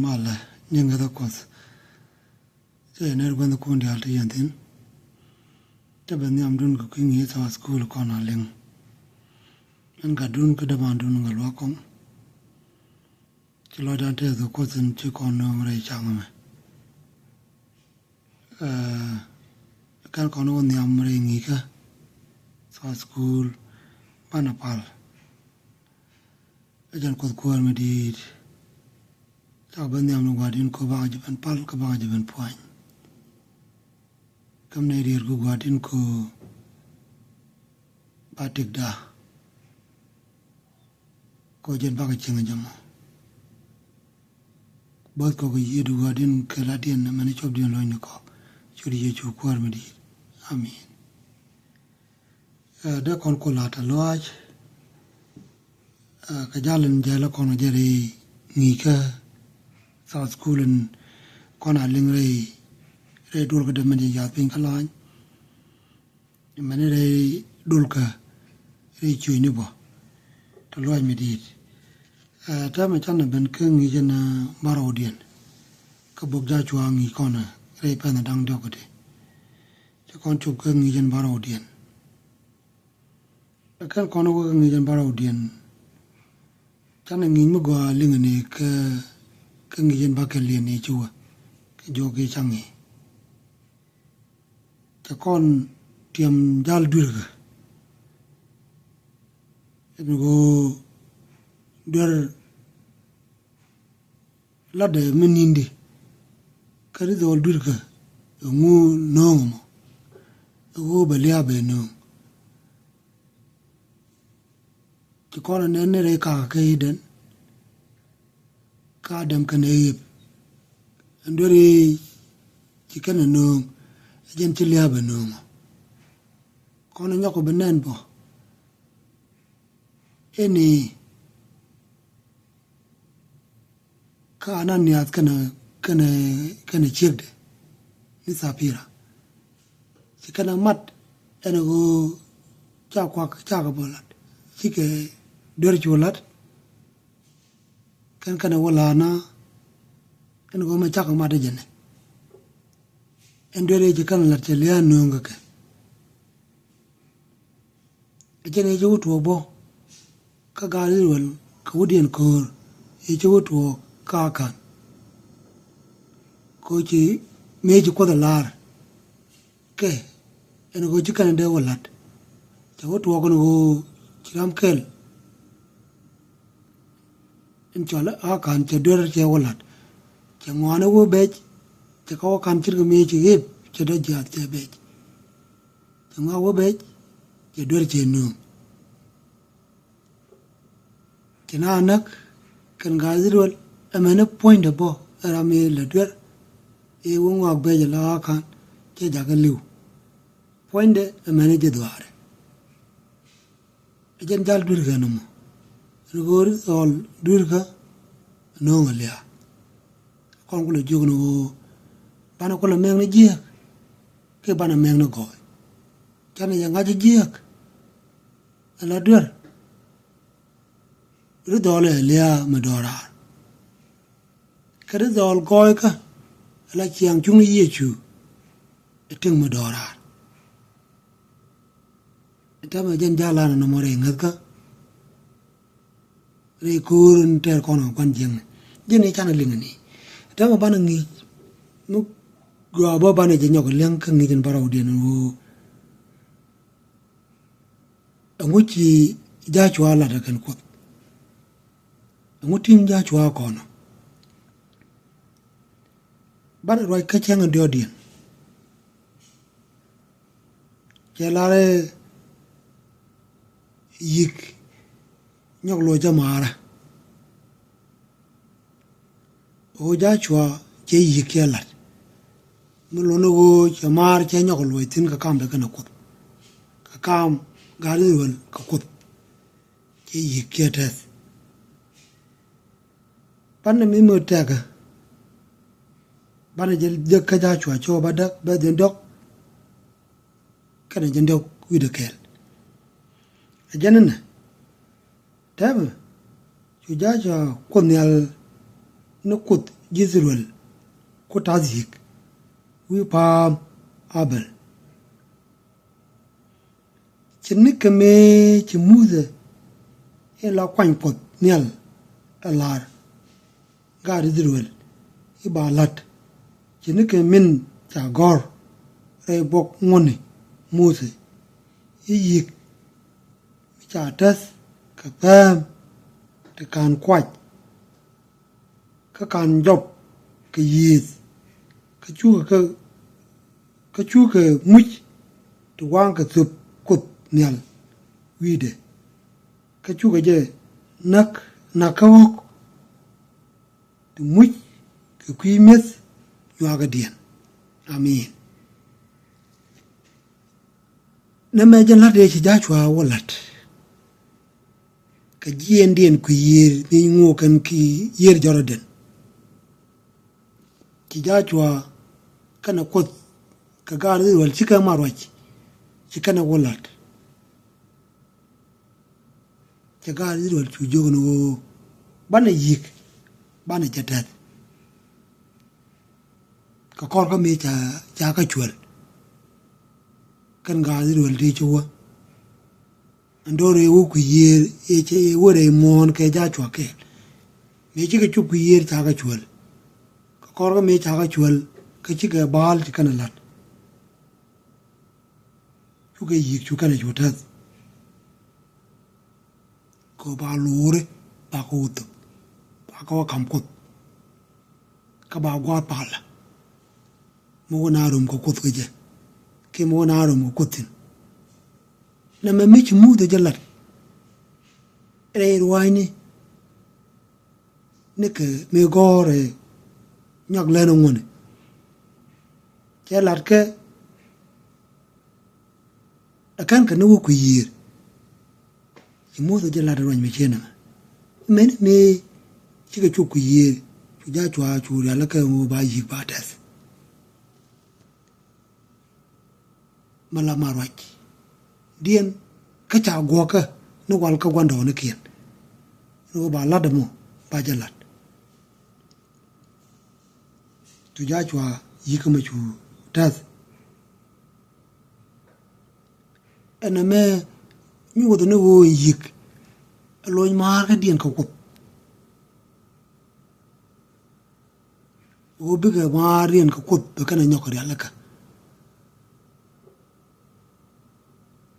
mala nyinga da kos je ner gwen ko ndi alti yantin te ben yam dun ko kingi sa school ko na leng en ga dun ko da ban dun ngal wa kom ti lo da te zo ko sin ti ko no re chang me kan ko no nyam re ngi ka sa school panapal ajan ko ko me di ta ben yam no gadin ko ba jiban pal ko ba jiban point kam ne rir ko gadin ko batik da ko jen ba ka chinga jamo bot ko yedu gadin ke la den na mani chob din loin ko churi ye chu ko me di amin da kon ko la ta loaj ka jalan jala kono jere ngi ka sa school in kona lingre re dul ka de mani ya pin kalan mani re dul ka re chui ni bo to loaj me di ta ma chan ben ke ngi jena marodien ka bok ja chwa ngi kona re pa na dang do ko de cha kon chu ke ngi jen marodien kan kono ko ngi jen marodien chan ngi mo go ling ni ka ngi jen ba ke li ni chuwa ke jo ke changi cha kon tiam jal dur ka go dur la de menindi kari do dur ka ngu nong mo go ba lia be no cha kon ne re ka ke den ka dem ka ne yip ndori ci kana no jen ci lia be no kon nyako benen bo eni ka ananiat kana chirde ni sapira ci kana mat ene go cha kwa cha ga bolat ci ke dor ci wolat kan kana wala na ene go ma cha ka ma de jene en dore ci kana lat ci lia no nga ke jene ji wuto bo ka gali wal ka wudien kor e ci wuto ka kan ko ci meji ko da lar ke ene go ci kana de walat ci wuto ko no ci ram kel en chola a kan ci dor ci walat ci ngwana wo bej ci ko kan ci me ci yeb ci da jat ci bej ci ngwa wo bej ci dor ci no ci na nak kan gazirwal amana point de bo rame le dor e wo ngwa bej la kan ci jaga liw point de amana je doare jen jal dur ga no rigor sol dur ga no ngalia kon ko le jogno bana ko le meng ne je ke bana meng ne go chana ya ngaji je ala dur ru dole lia ma dora kare dol goy ka ala chiang chung ye chu eting ma dora eta ma jen jala na more ngat ka re kurun ter kono kan jeng jeni chana lingani eta ma bana ngi mu go ba bana je nyok leng ka ngi jen baraw den wo anguchi ja chwa la da kan ko angutin ja chwa kono bana roi ka chang dio dien jelare yik nyok lo jamara o ja chwa che yik yala mu lo no go jamar che nyok lo tin ka kam da kana ko ka kam gari wal ka ko che yik ya tas pan mi mo ta ka bana je ka ja chwa cho ba dak ba den dok kana jen dok wi de kel ajanan tab chu ja cho ko nyal no kut Jezreel ko tazik wi pam abel chinik me chimuze e la kwany pot nial alar gar Jezreel I ba lat chinik min cha gor re bok ngone muse yik cha tas ka pam te kan kwaj ka kan job ka yis ka chu ka much to wang ka sup kut nial wide ka chu ka je nak ka wok to much ka kwi mes ywa ka dien amen na me jan la de chi ja chwa wolat ka jien dien ku yir ni ngo kan ki yer Jordan ci jachwa kana kot ka gar wal chika marwach ci kana wolat ci gar wal chu jogno bana yik bana jatat ka kor ka me cha ka chwal kan gar wal de chuwa andore wo ku yer e che wore mon ke jachwa ke me ci ka chu ku yer cha ka chwal korga me chaga chwal ka chi ga bal chi kana lat chu ga yik chu kana chutat ko ba lure ba ko ut ba ko kam kut ka ba gwa pala mo na rum ko kut ge ke mo na rum ko kutin na me mi chi mu de jalat re ruaini ne ke me gore nhạc lên ông này che lát cái akan cái nó quỳ gì chỉ mua thôi che lát rồi mình chơi nè mấy me chỉ cái chú quỳ gì chú gia chú ra là cái mua bài gì ba test mà làm mà rồi điên cái chảo guộc cái nó quăng cái quan đồ nó kiền nó bà lát đâm ba che lát tu ja chwa yikama chu tas ana me nyu do no yik loy mar ka dien ka kut o biga mar dien ka kut be kana nyok ri alaka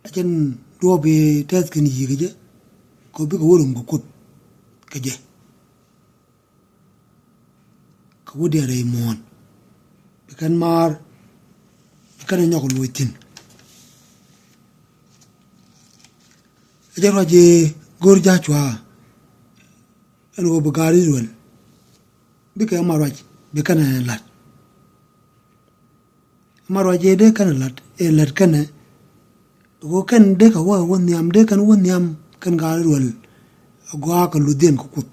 ajen do be tas kin yige ko biga worum ko kut ka je ka wodi re mon kan mar kan nyok luitin ajaro je gor ja chwa en go bagari rul bi ka marwaj bi kan lat marwaj de kan lat e lat kan go kan de ka wa won yam de kan won yam kan ga rul go ka ludien ko kut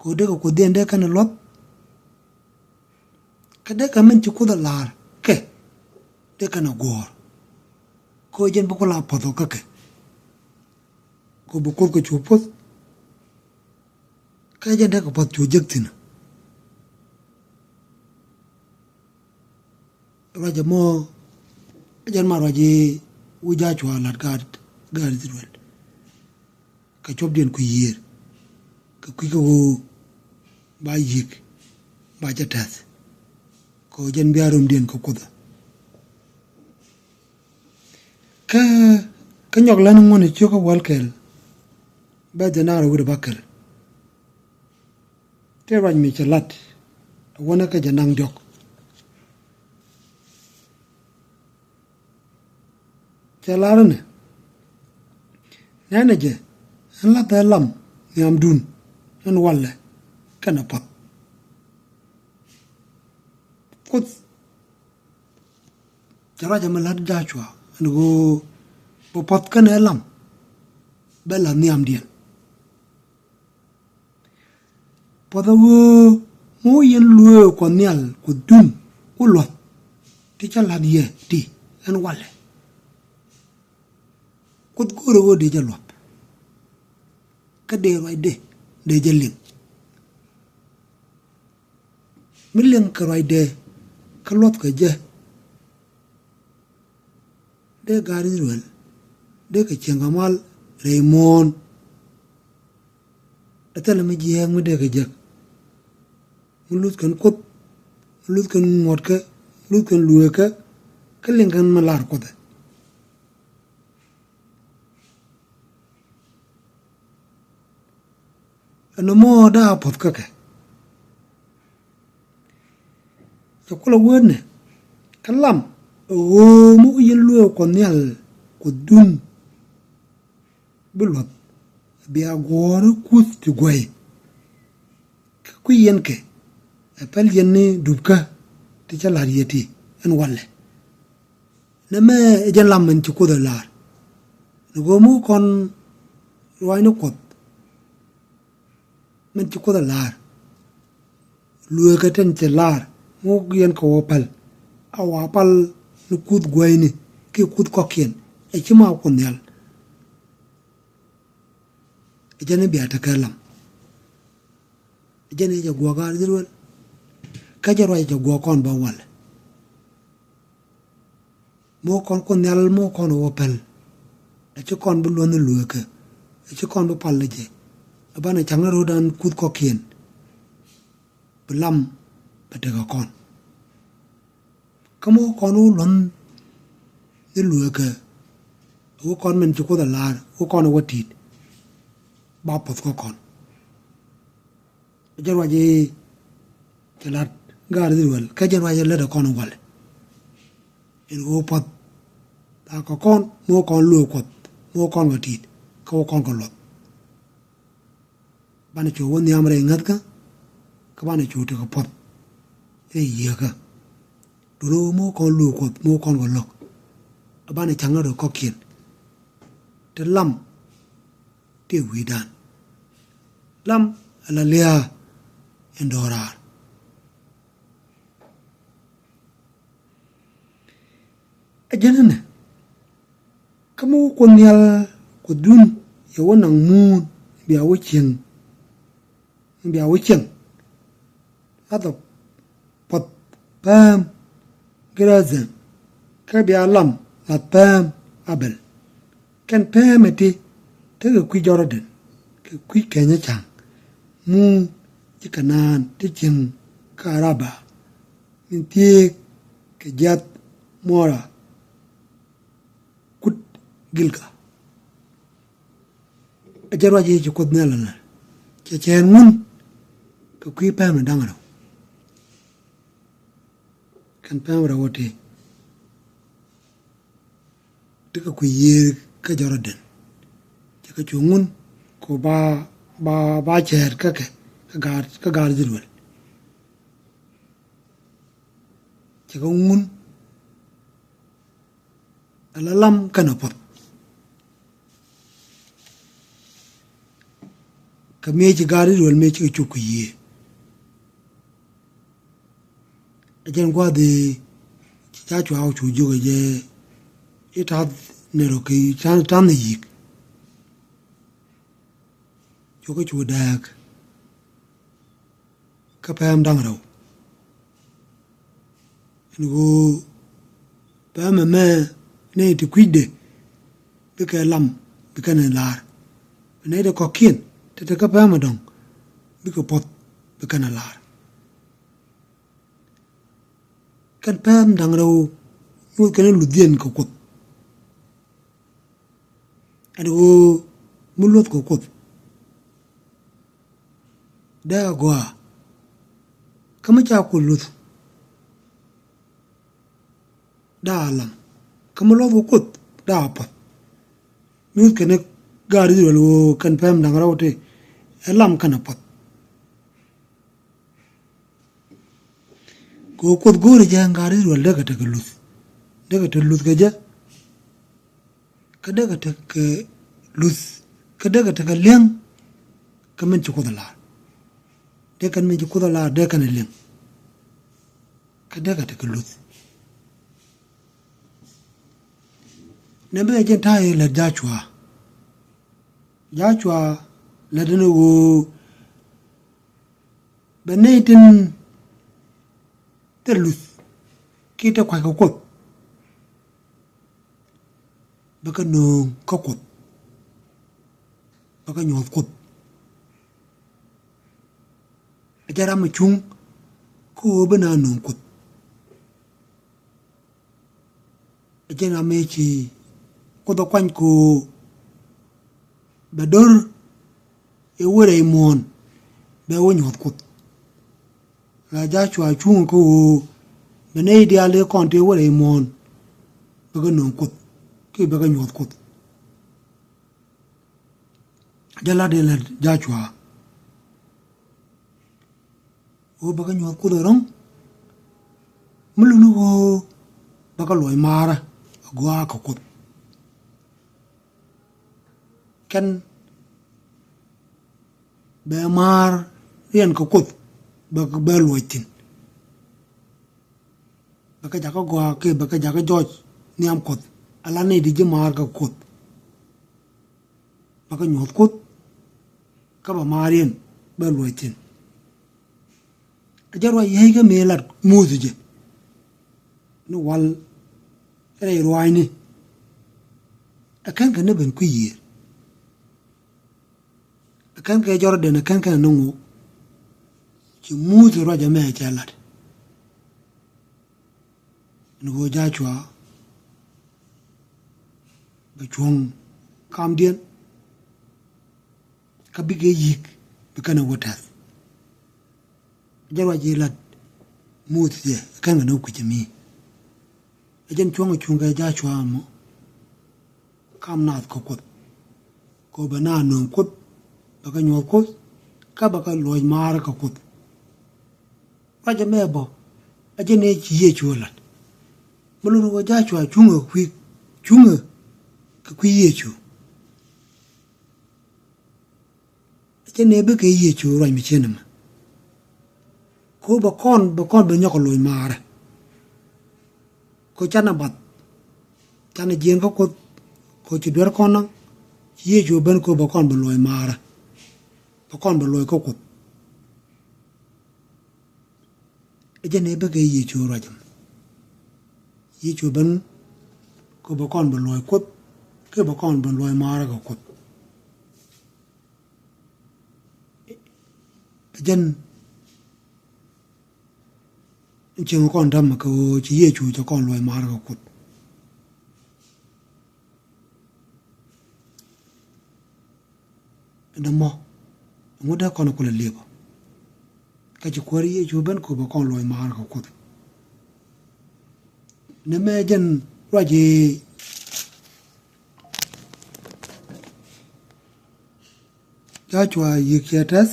ko de ko den de kan lot kada kamen chuku da lar ke de kana gor ko jen bu ko la poto ka ke ko bu ko chupot ka jen de ko pot chu jektina raja mo jen ma raji u ja chwa lat gar dirwel ka chop den ku yer ka ku ko ba yik ba jatas ko jen biarum den ko koda ka nyok lan ngone choko walkel ba denar wure bakkel te raj mi chalat wona ka janang jok chalarne nana je an la talam nyam dun an walle kana pat kut jara jamalat jachwa ngo bo pot kan elam bela niam dien podawo mo yen luo ko nial ko dun ulo ti chala die ti en wale kut goro go de jalo ka de roi de jelin million karai de kalot ka je de gari ruel de ka chengamal Raymond atala mi jiang mi de ka je mulut kan kot mulut kan ngot ka mulut kan luwe ka kaleng kan malar ko de ano mo da pot ka ke kula wone kalam o mu yelu ko nyal ko dun bulot bi agor kus ti goy ku yen ke apel yenni dubka ti chala yeti en walle na me jen lam men ci ko da lar no go mu kon way no ko men ci ko da lar luwe ka ten te lar mo yen ko opal awa pal nu kut goyni ki kut kokien e chima ko nyal e jene bi atakalam e jene ja gwa gar dirwel ka jaro ja gwa kon ba wal mo kon nyal mo kon opal e chi kon bu lon lu ka e chi kon bu pal je abana changaro dan kut kokien belam patega kon kamo konu lon de lueke o kon men chuko da lar o kon watit ba pot ko kon jarwa je jalat gar dirwal ka jarwa je le da kon wal en o pot ta ko kon mo kon lu ko mo kon watit ko kon ko lot bana chu won yamre ngat ka bana chu te ko pot e yega duro mo kon lu ko mo kon ko lok abane changa do kokien te lam te widan lam ala lia endora ajenene kamu konyal ko dun ye wonang mun biya wuchen ado pot pam grazen kabi alam la pam abel kan pam eti te ku jordan ke ku kenya chang mu jikanan te chin karaba inti ke jat mora kut gilga ajarwa je ko nalana che chen mun ke ku pam dangaro kan pam rawote tika ku yir ka jordan tika chungun ko ba cher ka gar dirwel tika ngun alalam kana pot ka me ci gar dirwel me ci ku yi ajen kwa de cha chu au chu ju ge it had nero ki tan yik choke chu dak ka pam dang ro ngo pam me ne ti kwide be ka lam be ka ne lar ne de ko kin te ka pam dong be ko pot be ka na lar kan pam dang ro yo ka ne lu dien ko kot adugo mulot ko kot da gwa kama cha ko lut da alam kama lo ko kot da pat mi kene gari lo kan pam dang rawte alam kana pat ko kot gore jang gari lo daga ta lut ga ja kada ka luz kada ka leng kamen chukodala de kan men chukodala de kan leng kada ka luz ne be jen tai la jachwa la deno go benetin terlus kita kwai ko kot baka no ko kot baka nyol kot ajara ma chung ko bana no kot ajara me chi ko do kwan ko bador e wore mon be wonyot kot la ja chwa chung ko bene ideale konte wore mon baka no kot ki baka nyot kot jala de la ja chwa o baka nyot kot rong mulunu ko baka loy mara gwa ka kot kan be mar rien ko kot baka be loitin baka jaka gwa ke baka jaka joj niam kot ala ne di mar ka kot baka nyot kot ka ba marien be loitin ajarwa yega melat muzuje no wal re roine akan kan ne ben ku yir akan ka jordan akan kan no ci muzu roja me chalat no ja chwa ba chung kam dien ka bige yik be kana wotas jarwa jilat muzu je kan no ku ci mi ajen chung ga ja chwa mo kam nat ko kot ko bana no kot baka nyol kot ka baka loy mar ka kot raja mebo ajene chi ye chulat mulunu go ja chwa chunga ka kwi ye chu ajene be ke ye chu roi mi chenama ko ba kon be nyoko loy mar ko chana bat chana jen ko ci der kon na ye chu ben ko ba kon be loy mar ba kon be loy ko kot ajene be ke ye chu rajam ye chu ben ko ba kon be loy kot ke ba kon be loy mar ko kot ajen chừng con đâm mà cô chỉ ye chủ cho con loài má nó cột đâm mò ngô đã con nó còn liệp cái chú quay ye chủ bên cô bà con loài má nó cột nếu mẹ dân rồi gì cho chùa ye kia test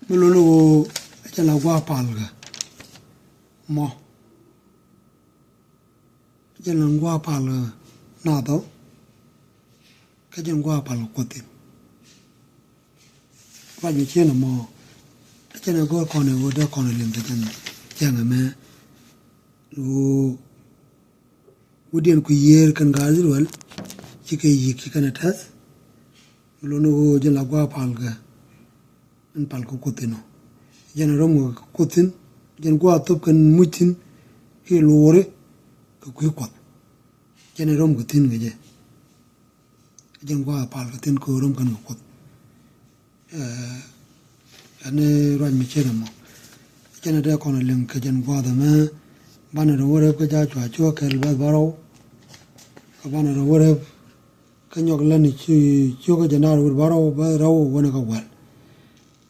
mululu ajala gwa palga mo ajala gwa palga na do ka jen gwa pal kotin ba ni chen mo ajala go kon ne wo da kon lim da jen jang me wo wudien ku yer kan gazir wal ci kay yi ki kana tas mululu ajala gwa palga en pal ko kotino jana romo kotin jen gwa top kan mutin he lore ko ku kot jana rom kotin geje jen gwa pal kotin ko rom kan kot ane raj mi chera mo jana da kono lem ke jen gwa da ma bana ro wore ko ja chwa chwa kel ba baro ko bana ro wore ka nyok lani chi ko jana ro baro ba ro wona ko wal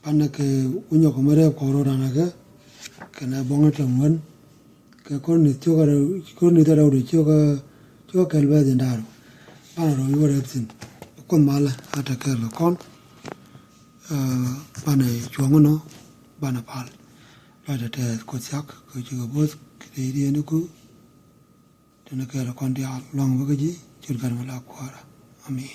panna ke unyo ko mere ko ro rana ke na bonga tamwan ke ko ni da ro cho ka elba den daro pana ro yo repsin kon mala ata ke lo kon pana chongo no bana pal la da te ko sak ko ji go bos ke ri ne ku tena ke lo kon dia long ba ji chur gar mala kwara amin